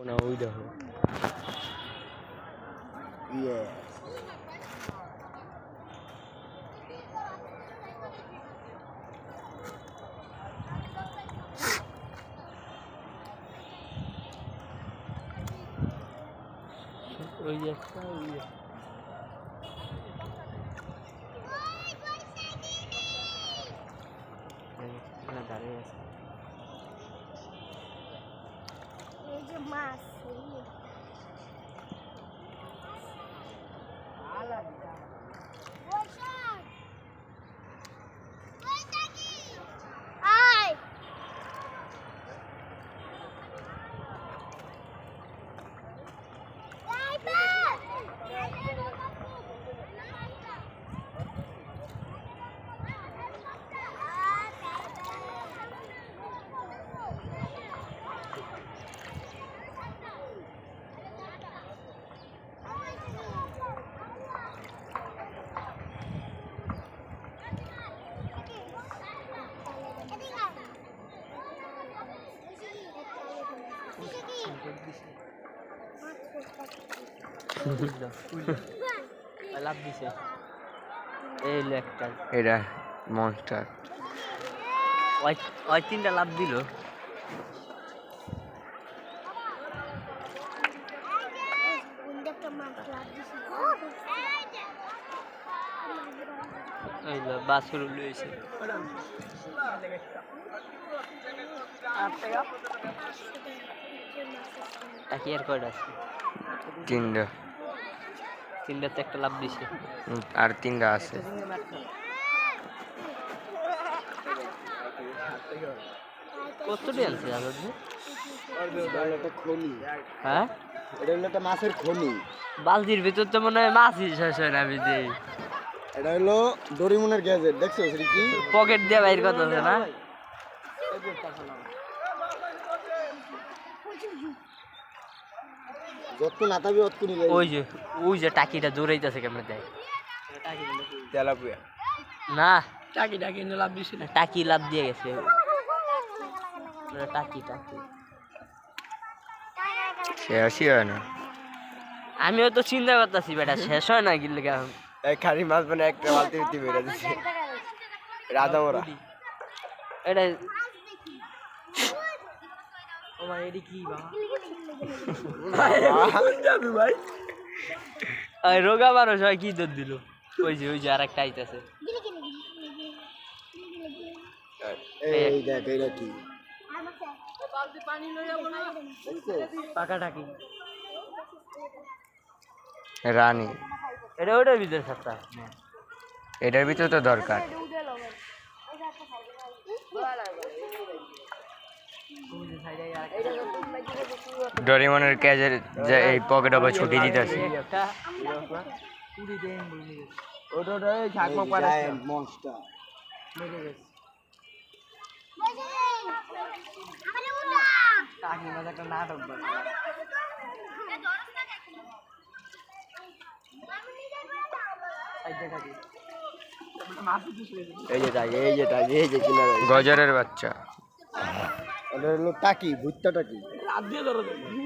না ওই দেখো ওই একটা দাঁড়িয়ে আছে এই যে মাছ লাভ দিছে এই একটা এটা মনস্টার ওই তিনটা লাভ দিল বাছুর লইছে টাকি আর কয়টা আছে তিনটাতে একটা লাভ দিছে আর তিনটা আছে কত ডিয়ালছে জানো হ্যাঁ এটা হলো একটা মাছের খনি বালতির ভিতর তো মনে হয় মাছই শেষ হয় না আমি দেই এটা হলো ডোরিমনের গ্যাজেট দেখছো সেটা কি পকেট দিয়ে বাইর কথা আছে না যত নাতাবি অতকুনি ওই যে টাকিটা দৌড়াইতেছে কেমনে দেয় তেলাপুয়া না টাকি লাভ দিছি না টাকি লাভ দিয়ে গেছে টাকি শেষই হয় না আমিও তো চিন্তা করতেছি বেটা শেষ হয় না গিলে এক খারি মাছ মানে একটা বালতি ভিতরে বেড়ে দিচ্ছে রাধামরা এটা রোগা মানুষ হয় কি দর দিল ওই যে আর একটা আইতেছে এই দেখ এটা কি পাকা টাকি রানী এটা ওটার ভিতরে সাতটা এটার ভিতরে তো দরকার ডোরিমনের ক্যাজের যে এই পকেট আবার ছুটি দিতেছে মনস্টার নাটক গজরের বাচ্চা এটা হলো টাকি ভুট্টা টাকি